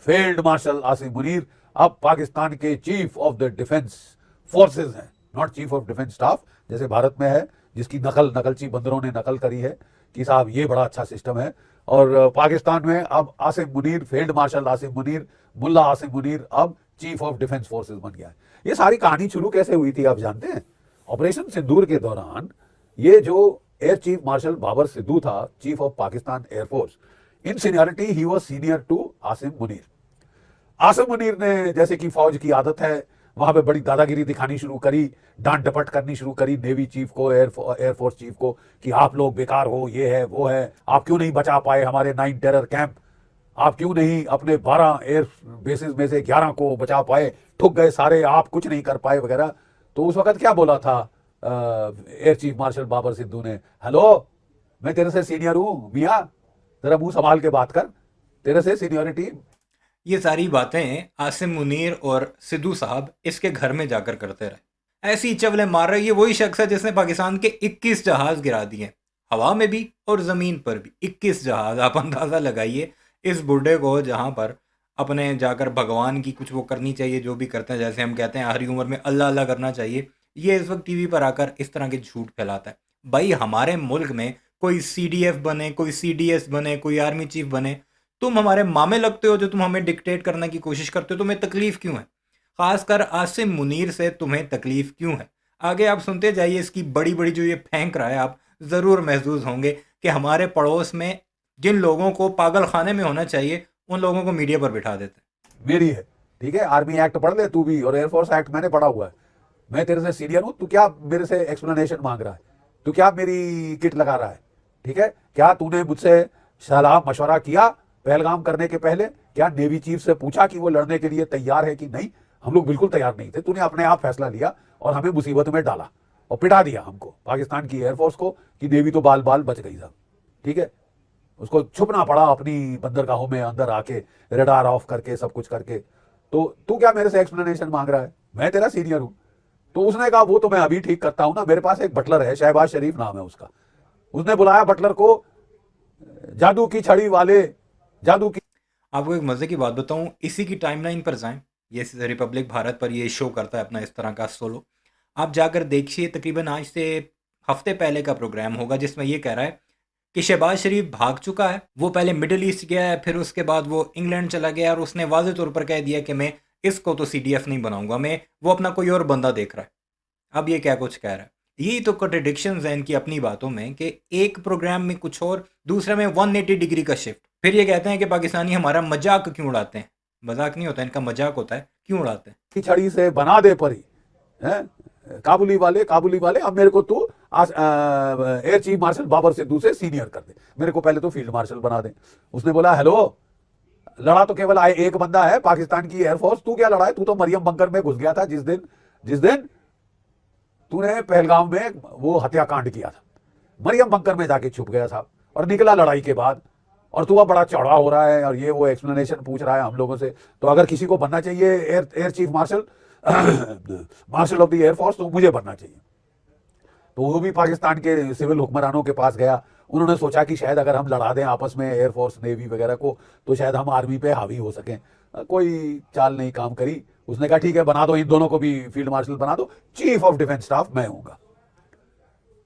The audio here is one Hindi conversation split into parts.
फील्ड मार्शल आसिम मुनीर अब पाकिस्तान के chief of the defence forces हैं, not chief of defence staff जैसे भारत में है, जिसकी नकलची बंदरों ने नकल करी है कि साहब ये बड़ा अच्छा सिस्टम है। और पाकिस्तान में अब आसिम मुनीर, फील्ड मार्शल आसिम मुनीर, मुल्ला आसिम मुनीर अब चीफ ऑफ डिफेंस फोर्सेज बन गया है। ये सारी कहानी शुरू कैसे हुई थी आप जानते हैं? ऑपरेशन सिंदूर के दौरान ये जो air chief marshal Babar Sidhu था, chief of Pakistan air force, in seniority ही was senior to Asim Munir. Asim Munir ने, जैसे कि फौज की आदत है, वहां पे बड़ी दादागिरी दिखानी शुरू करी, डांट डपट करनी शुरू करी नेवी चीफ को, एयरफोर्स चीफ को कि आप लोग बेकार हो, ये है वो है, आप क्यों नहीं बचा पाए हमारे 9 टेरर कैंप, आप क्यों नहीं अपने 12 एयर बेसिस में से 11 को बचा पाए, ठुक गए सारे, आप कुछ नहीं कर पाए वगैरह। तो उस वक्त क्या बोला था air chief marshal Babar Sidhu ने? हेलो, मैं तेरे से सीनियर हूं मियाँ, जरा मुंह संभाल के बात कर, तेरे से सीनियरिटी। ये सारी बातें आसिम मुनीर और सिद्धू साहब इसके घर में जाकर करते रहे। ऐसी ही चवले मार रहे, ये वही शख्स है जिसने पाकिस्तान के 21 जहाज गिरा दिए, हवा में भी और ज़मीन पर भी 21 जहाज। आप अंदाज़ा लगाइए इस बुढ़े को, जहाँ पर अपने जाकर भगवान की कुछ वो करनी चाहिए, जो भी करते हैं, जैसे हम कहते हैं हरी उम्र में अल्लाह अल्लाह करना चाहिए, ये इस वक्त टीवी पर आकर इस तरह के झूठ फैलाता है। भाई, हमारे मुल्क में कोई CDF बने, कोई CDS बने, कोई आर्मी चीफ बने, तुम हमारे मामे लगते हो जो तुम हमें डिक्टेट करने की कोशिश करते हो। तुम्हें तकलीफ क्यों है? खासकर आसिम मुनीर से तुम्हें तकलीफ क्यों है? आगे आप सुनते जाइए, इसकी बड़ी बड़ी जो ये फेंक रहा है, आप ज़रूर महसूस होंगे कि हमारे पड़ोस में जिन लोगों को पागल खाने में होना चाहिए, उन लोगों को मीडिया पर बिठा देते हैं। मेरी है, ठीक है, आर्मी एक्ट पढ़ ले तू भी, और एयरफोर्स एक्ट मैंने पढ़ा हुआ है। मैं तेरे से सीनियर हूं, तू क्या मेरे से एक्सप्लेनेशन मांग रहा है? तू क्या मेरी किट लगा रहा है? ठीक है, क्या तूने मुझसे सलाह मशवरा किया पहलगाम करने के पहले? क्या नेवी चीफ से पूछा कि वो लड़ने के लिए तैयार है कि नहीं? हम लोग बिल्कुल तैयार नहीं थे, तूने अपने आप फैसला लिया और हमें मुसीबत में डाला और पिटा दिया हमको, पाकिस्तान की एयरफोर्स को, कि नेवी तो बाल बाल बच गई साहब। ठीक है, उसको छुपना पड़ा अपनी बंदरगाहों में अंदर आके, रेडार ऑफ करके, सब कुछ करके। तो तू क्या मेरे से एक्सप्लेनेशन मांग रहा है? मैं तेरा सीनियर हूं। तो उसने कहा वो तो मैं अभी ठीक करता हूं ना, मेरे पास एक बटलर है, शहबाज शरीफ नाम है उसका। उसने बुलाया बटलर को, जादू की छड़ी वाले, जादू की। आपको एक मज़े की बात बताऊं, इसी की टाइमलाइन पर जाएं, ये रिपब्लिक भारत पर ये शो करता है अपना इस तरह का सोलो। आप जाकर देखिए, तकरीबन आज से हफ्ते पहले का प्रोग्राम होगा, जिसमें ये कह रहा है कि शहबाज शरीफ भाग चुका है। वो पहले मिडल ईस्ट गया है, फिर उसके बाद वो इंग्लैंड चला गया, और उसने वाज़ेह तौर पर कह दिया कि मैं इसको तो CDF नहीं बनाऊंगा, मैं वो अपना कोई और बंदा देख रहा है। अब ये क्या कुछ कह रहा है? यही तो कॉन्ट्रडिक्शंस हैं इनकी अपनी बातों में, कि एक प्रोग्राम में कुछ और, दूसरे में 180 डिग्री का शिफ्ट। फिर ये कहते हैं कि पाकिस्तानी हमारा मजाक क्यों उड़ाते हैं। मजाक नहीं होता, इनका मजाक होता है, क्यों उड़ाते हैं। छड़ी से बना दे परी है, काबुली वाले, काबुली वाले, अब मेरे को तू air chief marshal Babar Sidhu से सीनियर कर दे, मेरे को पहले तो फील्ड मार्शल बना दे। उसने बोला हेलो, लड़ा तो केवल एक बंदा है, पाकिस्तान की एयरफोर्स, तू क्या लड़ा है? तू तो मरियम बंकर में घुस गया था जिस दिन तूने पहलगाम में वो हत्याकांड किया था, मरियम बंकर में जाके छुप गया था और निकला लड़ाई के बाद। और तू अब बड़ा चौड़ा हो रहा है और ये वो एक्सप्लेनेशन पूछ रहा है हम लोगों से। तो अगर किसी को बनना चाहिए air chief martial, marshal of the air force, तो मुझे बनना चाहिए। तो वो भी पाकिस्तान के सिविल हुक्मरानों के पास गया। उन्होंने सोचा कि शायद अगर हम लड़ा दें आपस में एयरफोर्स नेवी वगैरह को, तो शायद हम आर्मी पे हावी हो सकें। कोई चाल नहीं काम करी। उसने कहा ठीक है, बना दो इन दोनों को भी फील्ड मार्शल बना दो, चीफ ऑफ डिफेंस स्टाफ मैं हूंगा।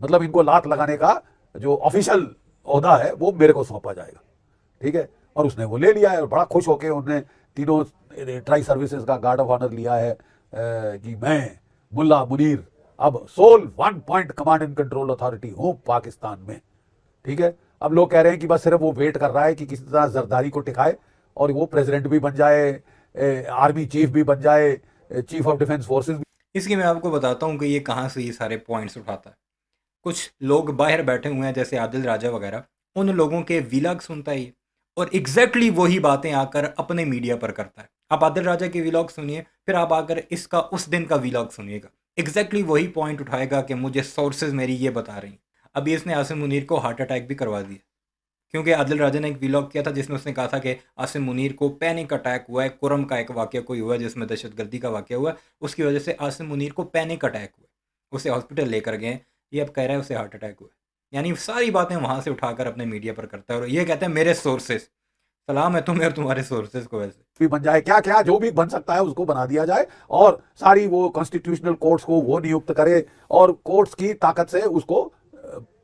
मतलब इनको लात लगाने का जो ऑफिशियल ओहदा है वो मेरे को सौंपा जाएगा। ठीक है, और उसने वो ले लिया है और बड़ा खुश होकर उन्होंने तीनों ट्राई सर्विसेज का गार्ड ऑफ ऑनर लिया है कि मैं मुल्ला मुनीर अब sole 1 point command and control authority हूं पाकिस्तान में। ठीक है, अब लोग कह रहे हैं कि बस सिर्फ वो वेट कर रहा है कि किसी तरह जरदारी को टिकाए और वो प्रेसिडेंट भी बन जाए, आर्मी चीफ भी बन जाए, चीफ ऑफ डिफेंस फोर्सेज भी। इसकी मैं आपको बताता हूँ कि ये कहाँ से ये सारे पॉइंट्स उठाता है। कुछ लोग बाहर बैठे हुए हैं, जैसे आदिल राजा वगैरह, उन लोगों के व्लॉग सुनता है ये, और एग्जैक्टली वही बातें आकर अपने मीडिया पर करता है। आप आदिल राजा के व्लॉग सुनिए, फिर आप आकर इसका उस दिन का व्लॉग सुनिएगा, एग्जैक्टली वही पॉइंट उठाएगा कि मुझे सोर्सेज मेरी ये बता रही हैं। अभी इसने आसिम मुनीर को हार्ट अटैक भी करवा दिया, क्योंकि आदिल राजा ने एक व्लॉग किया था जिसमें उसने कहा था कि आसिम मुनीर को पैनिक अटैक हुआ है। कुरम का एक वाक़या कोई हुआ है जिसमें दहशतगर्दी का वाक़या हुआ है, उसकी वजह से आसिम मुनीर को पैनिक अटैक हुआ, उसे हॉस्पिटल लेकर गए। ये अब कह रहा है उसे हार्ट अटैक हुआ है। यानी सारी बातें वहाँ से उठाकर अपने मीडिया पर करता है, और ये कहते हैं मेरे सोर्सेज। सलाम है तुम्हें और तुम्हारे सोर्सेज को वैसे। भी बन जाए, क्या क्या जो भी बन सकता है उसको बना दिया जाए, और सारी वो कॉन्स्टिट्यूशनल कोर्ट्स को वो नियुक्त करे, और कोर्ट्स की ताकत से उसको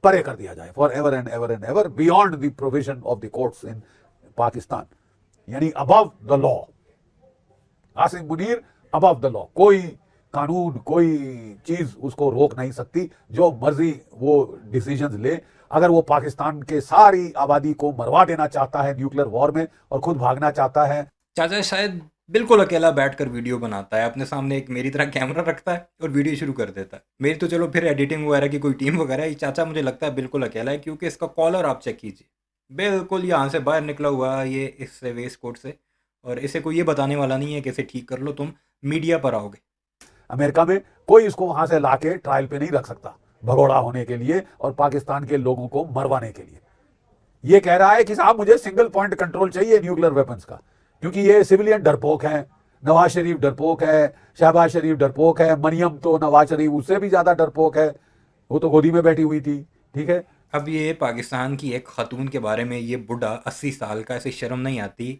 परे कर दिया जाए for ever and ever beyond the provision of the courts in Pakistan, यानी above the law. Asim Munir above the law, कोई कानून कोई चीज उसको रोक नहीं सकती, जो मर्जी वो डिसीजंस ले। अगर वो पाकिस्तान के सारी आबादी को मरवा देना चाहता है न्यूक्लियर वॉर में और खुद भागना चाहता है, चाचा शायद बिल्कुल अकेला बैठकर वीडियो बनाता है, अपने सामने एक मेरी तरह कैमरा रखता है और वीडियो शुरू कर देता है। मेरी तो चलो फिर एडिटिंग वगैरह की कोई टीम वगैरह है, ये चाचा मुझे लगता है बिल्कुल अकेला है, क्योंकि इसका कॉलर आप चेक कीजिए, बिल्कुल यहाँ से बाहर निकला हुआ है ये इससे वेस्ट कोट से, और इसे कोई ये बताने वाला नहीं है कि इसे ठीक कर लो, तुम मीडिया पर आओगे। अमेरिका में कोई इसको वहां से लाके ट्रायल पे नहीं रख सकता भगोड़ा होने के लिए और पाकिस्तान के लोगों को मरवाने के लिए। ये कह रहा है कि साहब मुझे सिंगल पॉइंट कंट्रोल चाहिए न्यूक्लियर वेपन्स का, क्योंकि ये सिविलियन डरपोक है, नवाज शरीफ डरपोक है, शहबाज शरीफ डरपोक है, मरियम तो नवाज शरीफ उससे भी ज्यादा डरपोक है, वो तो गोदी में बैठी हुई थी, ठीक है। अब ये पाकिस्तान की एक खातून के बारे में ये बुढ़ा 80 साल का, ऐसे शर्म नहीं आती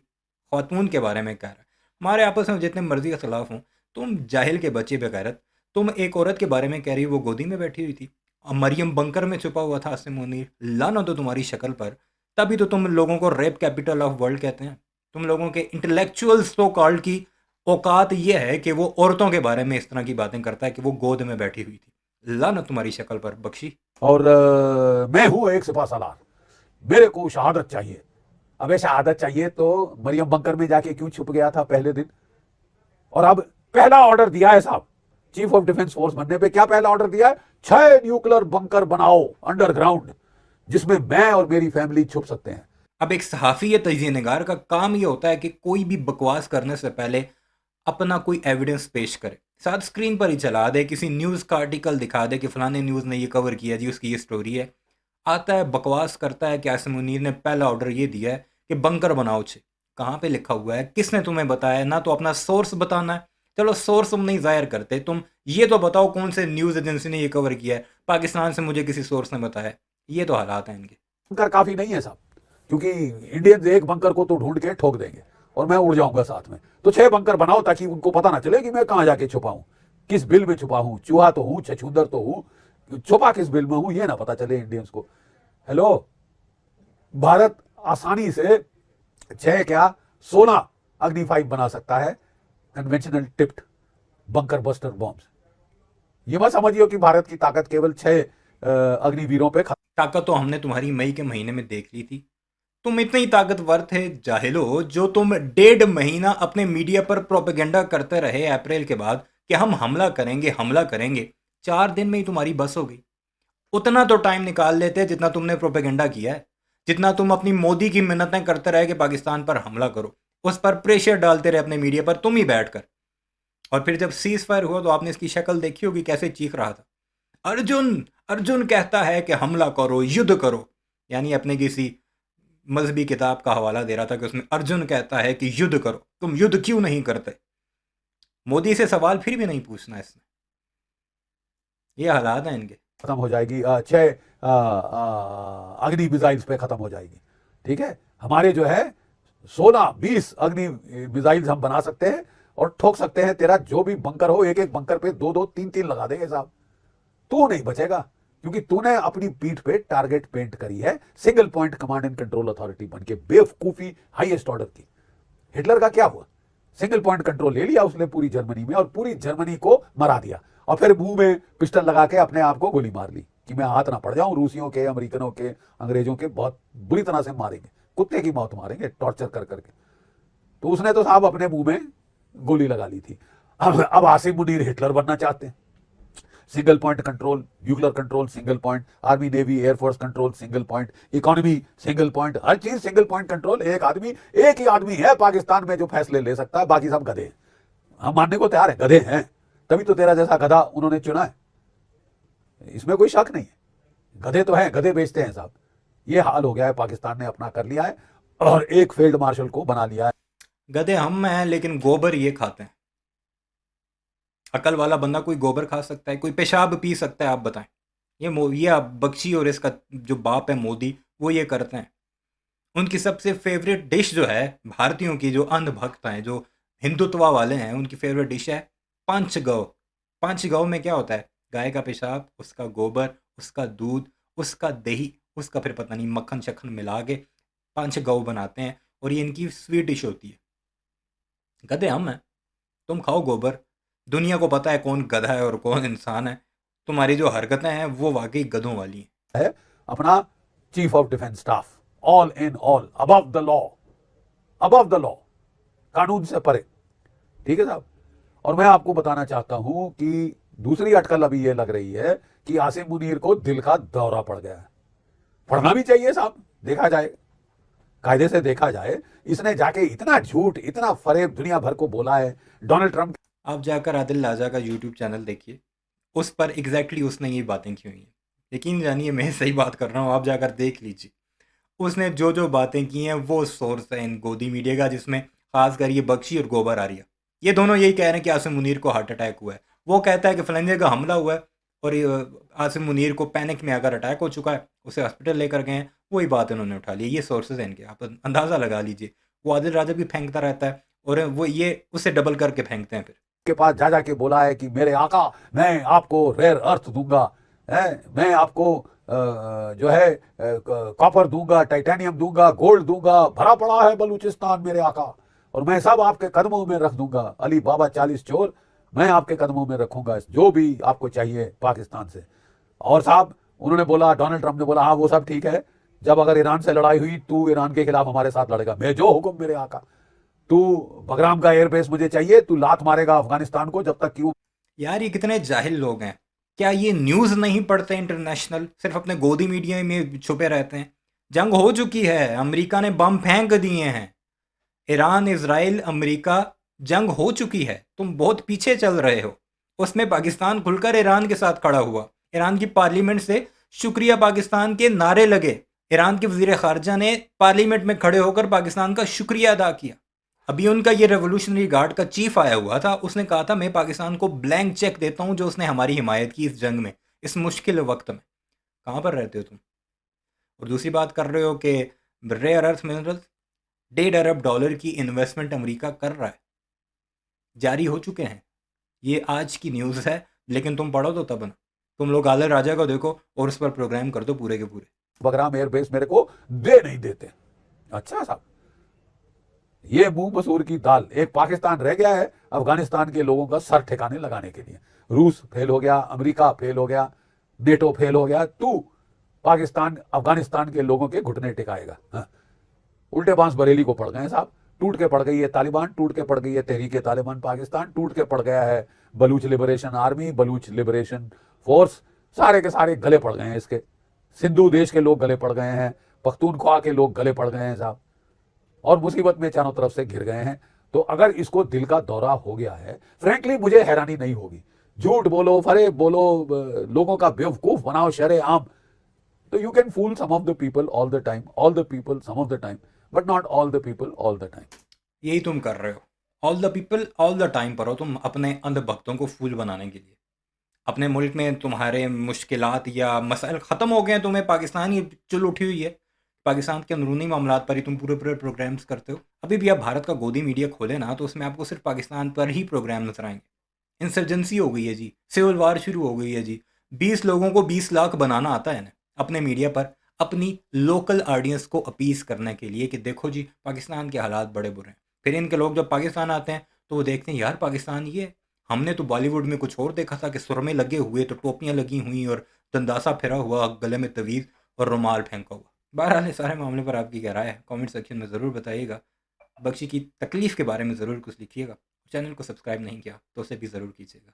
खातून के बारे में कह रहा है। हमारे आपस में जितने मर्जी के खिलाफ हों, तुम जाहिल के बच्चे बेगैरत, तुम एक औरत के बारे में कह रही हो वो गोदी में बैठी हुई थी, और मरियम बंकर में छुपा हुआ था आसिम मुनीर, लानत हो तुम्हारी शक्ल पर। तभी तो तुम लोगों को रेप कैपिटल ऑफ वर्ल्ड कहते हैं। तुम लोगों के इंटेलेक्चुअल्स तो कॉल्ड की औकात ये है कि वो औरतों के बारे में इस तरह की बातें करता है कि वो गोद में बैठी हुई थी। लानत तुम्हारी शक्ल पर बख्शी। और मैं हूं एक सिपा सालार, मेरे को शहादत चाहिए। अबे शहादत चाहिए तो मरियम बंकर में जाके क्यों छुप गया था पहले दिन? और अब पहला ऑर्डर दिया है साहब चीफ ऑफ डिफेंस फोर्स बनने पे, क्या पहला ऑर्डर दिया है? 6 न्यूक्लियर बंकर बनाओ अंडरग्राउंड, जिसमें मैं और मेरी फैमिली छुप सकते हैं। अब एक सहाफ़ी या तजिए निगार का काम ये होता है कि कोई भी बकवास करने से पहले अपना कोई एविडेंस पेश करे, साथ स्क्रीन पर ही चला दे, किसी न्यूज़ का आर्टिकल दिखा दे कि फ़लाने न्यूज़ ने ये कवर किया जी, उसकी ये स्टोरी है। आता है बकवास करता है कि आसिम मुनीर ने पहला ऑर्डर ये दिया है कि बंकर बनाओ 6। कहाँ पे लिखा हुआ है? किसने तुम्हें बताया? ना तो अपना सोर्स बताना है, चलो सोर्स तुम नहीं जाहिर करते, तुम ये तो बताओ कौन से न्यूज़ एजेंसी ने ये कवर किया है। पाकिस्तान से मुझे किसी सोर्स ने बताया। ये तो हालात हैं इनके। बंकर काफी नहीं है साहब, क्योंकि इंडियंस एक बंकर को तो ढूंढ के ठोक देंगे और मैं उड़ जाऊंगा साथ में। तो 6 बंकर बनाओ ताकि उनको पता ना चले कि मैं कहां जाके छुपा हूं, किस बिल में छुपा हूं, चूहा तो हूं, छछूंदर तो हूं, छुपा किस बिल में हूं, ये ना पता चले इंडियंस को। हेलो, भारत आसानी से 6 क्या 16 अग्नि 5 बना सकता है, conventional tipped bunker buster bombs. ये मत समझिए कि भारत की ताकत केवल 6 अग्निवीरों पे ताकत तो हमने तुम्हारी मई के महीने में देख ली थी। तुम इतने ही ताकतवर थे जाहिलो, जो तुम 1.5 महीना अपने मीडिया पर प्रोपेगेंडा करते रहे अप्रैल के बाद कि हम हमला करेंगे, हमला करेंगे। 4 दिन में ही तुम्हारी बस हो गई। उतना तो टाइम निकाल लेते जितना तुमने प्रोपेगेंडा किया है, जितना तुम अपनी मोदी की मिन्नतें करते रहे कि पाकिस्तान पर हमला करो, उस पर प्रेशर डालते रहे अपने मीडिया पर तुम ही बैठकर। और फिर जब सीज फायर हुआ तो आपने इसकी शक्ल देखी होगी, कैसे चीख रहा था। अर्जुन अर्जुन कहता है कि हमला करो, युद्ध करो, यानी अपने किसी मजहबी किताब का हवाला दे रहा था कि उसमें अर्जुन कहता है कि युद्ध करो, तुम युद्ध क्यों नहीं करते। मोदी से सवाल फिर भी नहीं पूछना इसने। ये हालात हैं इनके। खत्म हो जाएगी, 6 अग्नि मिसाइल्स पे खत्म हो जाएगी, ठीक है। हमारे जो है 16-20 अग्नि मिसाइल्स हम बना सकते हैं और ठोक सकते हैं तेरा जो भी बंकर हो। एक एक बंकर पे 2-2 3-3 लगा देंगे साहब, तू नहीं बचेगा, क्योंकि तूने अपनी पीठ पे टारगेट पेंट करी है single point command and control authority बन के, बेवकूफी हाईएस्ट ऑर्डर की। हिटलर का क्या हुआ? सिंगल पॉइंट कंट्रोल ले लिया उसने पूरी जर्मनी में और पूरी जर्मनी को मरा दिया, और फिर मुंह में पिस्टल लगा के अपने आप को गोली मार ली कि मैं हाथ ना पड़ जाऊं रूसियों के, अमेरिकनों के, अंग्रेजों के, बहुत बुरी तरह से मारेंगे, कुत्ते की मौत मारेंगे टॉर्चर कर करके। तो उसने तो साहब अपने मुंह में गोली लगा ली थी। अब आसिम मुनीर हिटलर बनना चाहते हैं। Single point control, nuclear control single point, army navy air force control single point, economy single point, हर चीज सिंगल पॉइंट कंट्रोल। एक ही आदमी है पाकिस्तान में जो फैसले ले सकता है, बाकी सब गधे हैं। हम मानने को तैयार है गधे हैं, तभी तो तेरा जैसा गधा उन्होंने चुना है, इसमें कोई शक नहीं है। गधे तो हैं, गधे बेचते हैं साहब। ये हाल हो गया है, पाकिस्तान ने अपना कर लिया है और एक फील्ड मार्शल को बना लिया है। गधे हम हैं लेकिन गोबर ये खाते हैं। अकल वाला बंदा कोई गोबर खा सकता है, कोई पेशाब पी सकता है? आप बताएं। ये आप बख्शी और इसका जो बाप है मोदी, वो ये करते हैं। उनकी सबसे फेवरेट डिश जो है भारतीयों की, जो अंधभक्त हैं, जो हिंदुत्व वाले हैं, उनकी फेवरेट डिश है पंचगौ। पंचगौ में क्या होता है? गाय का पेशाब, उसका गोबर, उसका दूध, उसका दही, उसका फिर पता नहीं मक्खन शक्खन मिला के पंचगौ बनाते हैं, और ये इनकी स्वीट डिश होती है। गधे हम हैं, तुम खाओ गोबर। दुनिया को पता है कौन गधा है और कौन इंसान है। तुम्हारी जो हरकतें हैं वो वाकई गधों वाली हैं। है अपना chief of defence staff, all in all, above the law, above the law, कानून से परे। ठीक है साहब। और मैं आपको बताना चाहता हूं कि दूसरी अटकल अभी ये लग रही है कि आसिम मुनीर को दिल का दौरा पड़ गया है। पढ़ना भी चाहिए साहब, देखा जाए, कायदे से देखा जाए। इसने जाके इतना झूठ, इतना फरेब दुनिया भर को बोला है। डोनाल्ड ट्रंप, आप जाकर आदिल लाजा का यूट्यूब चैनल देखिए, उस पर एग्जैक्टली उसने ये बातें की हुई हैं। यकीन जानिए मैं सही बात कर रहा हूँ, आप जाकर देख लीजिए। उसने जो जो बातें की हैं वो सोर्स है इन गोदी मीडिया का, जिसमें खासकर ये बख्शी और गोबर आर्या, ये दोनों यही कह रहे हैं कि आसिम मुनीर को हार्ट अटैक हुआ है। वो कहता है कि फलाने का हमला हुआ है और ये आसिम मुनीर को पैनिक में आकर अटैक हो चुका है, उसे हॉस्पिटल लेकर गए हैं। वही बात इन्होंने उठा ली। ये सोर्सेज हैं इनके, आप अंदाज़ा लगा लीजिए। वो आदिल राजा भी फेंकता रहता है और वो ये उसे डबल करके फेंकते हैं फिर। के पास जा जाके बोला है कि मेरे आका, मैं आपको रेयर अर्थ दूंगा, मैं आपको जो है कॉपर दूंगा, टाइटेनियम दूंगा, गोल्ड दूंगा, भरा पड़ा है बलूचिस्तान मेरे आका, और मैं सब आपके कदमों में रख दूंगा। अली बाबा 40 चोर मैं आपके कदमों में रखूंगा, जो भी आपको चाहिए पाकिस्तान से। और साहब उन्होंने बोला, डोनाल्ड ट्रंप ने बोला, हाँ वो सब ठीक है, जब अगर ईरान से लड़ाई हुई तू ईरान के खिलाफ हमारे साथ लड़ेगा, मैं जो हुक्म मेरे आका। तू बगराम का एयरबेस मुझे चाहिए, तू लात मारेगा अफगानिस्तान को जब तक कि वो। यार ये कितने जाहिल लोग हैं। क्या ये न्यूज़ नहीं पढ़ते इंटरनेशनल, सिर्फ अपने गोदी मीडिया में छुपे रहते हैं? जंग हो चुकी है, अमेरिका ने बम फेंक दिए हैं। ईरान, इजराइल, अमेरिका, जंग हो चुकी है। तुम बहुत पीछे चल रहे हो। उसमें पाकिस्तान खुलकर ईरान के साथ खड़ा हुआ। ईरान की पार्लियामेंट से शुक्रिया पाकिस्तान के नारे लगे। ईरान के वजीर खारजा ने पार्लियामेंट में खड़े होकर पाकिस्तान का शुक्रिया अदा किया। अभी उनका ये रेवोल्यूशनरी गार्ड का चीफ आया हुआ था, उसने कहा था मैं पाकिस्तान को ब्लैंक चेक देता हूं जो उसने हमारी हिमायत की इस जंग में, इस मुश्किल वक्त में। कहाँ पर रहते हो तुम? और दूसरी बात कर रहे हो कि रेयर अर्थ मिनरल्स, $1.5 अरब की इन्वेस्टमेंट अमेरिका कर रहा है, जारी हो चुके हैं। ये आज की न्यूज़ है, लेकिन तुम पढ़ो तो तब ना। तुम लोग आदिल राजा को देखो और उस पर प्रोग्राम कर दो पूरे के पूरे। बगराम एयरबेस मेरे को दे नहीं देते। अच्छा साहब, ये मुंह मसूर की दाल। एक पाकिस्तान रह गया है अफगानिस्तान के लोगों का सर ठिकाने लगाने के लिए। रूस फेल हो गया, अमेरिका फेल हो गया, नेटो फेल हो गया, तू पाकिस्तान अफगानिस्तान के लोगों के घुटने टिकाएगा? हाँ। उल्टे बांस बरेली को पड़ गए साहब। टूट के पड़ गई है तालिबान, टूट के पड़ गई है तहरीक तालिबान पाकिस्तान, टूट के पड़ गया है Baloch liberation army, Baloch liberation force, सारे के सारे गले पड़ गए हैं इसके। सिंधु देश के लोग गले पड़ गए हैं, पख्तूनख्वा के लोग गले पड़ गए हैं साहब, और मुसीबत में चारों तरफ से घिर गए हैं। तो अगर इसको दिल का दौरा हो गया है, फ्रैंकली मुझे हैरानी नहीं होगी। झूठ बोलो, फरेब बोलो, लोगों का बेवकूफ बनाओ शरे आम, तो you can fool some of the people all the time, all the people some of the time, but not all the people all the time. यही तुम कर रहे हो। All the people all the time पर हो तुम, अपने अंधभक्तों को फूल बनाने के लिए। अपने मुल्क में तुम्हारे मुश्किलात या मसाइल ख़त्म हो गए हैं, तुम्हें पाकिस्तान ही चुल उठी हुई है, पाकिस्तान के अंदरूनी मामलात पर ही तुम पूरे पूरे प्रोग्राम्स करते हो। अभी भी आप भारत का गोदी मीडिया खोले ना, तो उसमें आपको सिर्फ पाकिस्तान पर ही प्रोग्राम नजर आएंगे। इंसर्जेंसी हो गई है जी, सिविल वार शुरू हो गई है जी। 20 लोगों को 20 लाख बनाना आता है ना अपने मीडिया पर, अपनी लोकल ऑडियंस को अपीस करने के लिए कि देखो जी पाकिस्तान के हालात बड़े बुरे हैं। फिर इनके लोग जब पाकिस्तान आते हैं तो वो देखते हैं यार पाकिस्तान ये है। हमने तो बॉलीवुड में कुछ और देखा था कि सुरमे लगे हुए, तो टोपियां लगी हुई और दंदासा फिरा हुआ, गले में तवीज़ और रुमाल फेंका हुआ। बहरहाल इस सारे मामले पर आपकी क्या राय है, कमेंट सेक्शन में ज़रूर बताइएगा। बख्शी की तकलीफ़ के बारे में ज़रूर कुछ लिखिएगा। चैनल को सब्सक्राइब नहीं किया तो उसे भी ज़रूर कीजिएगा।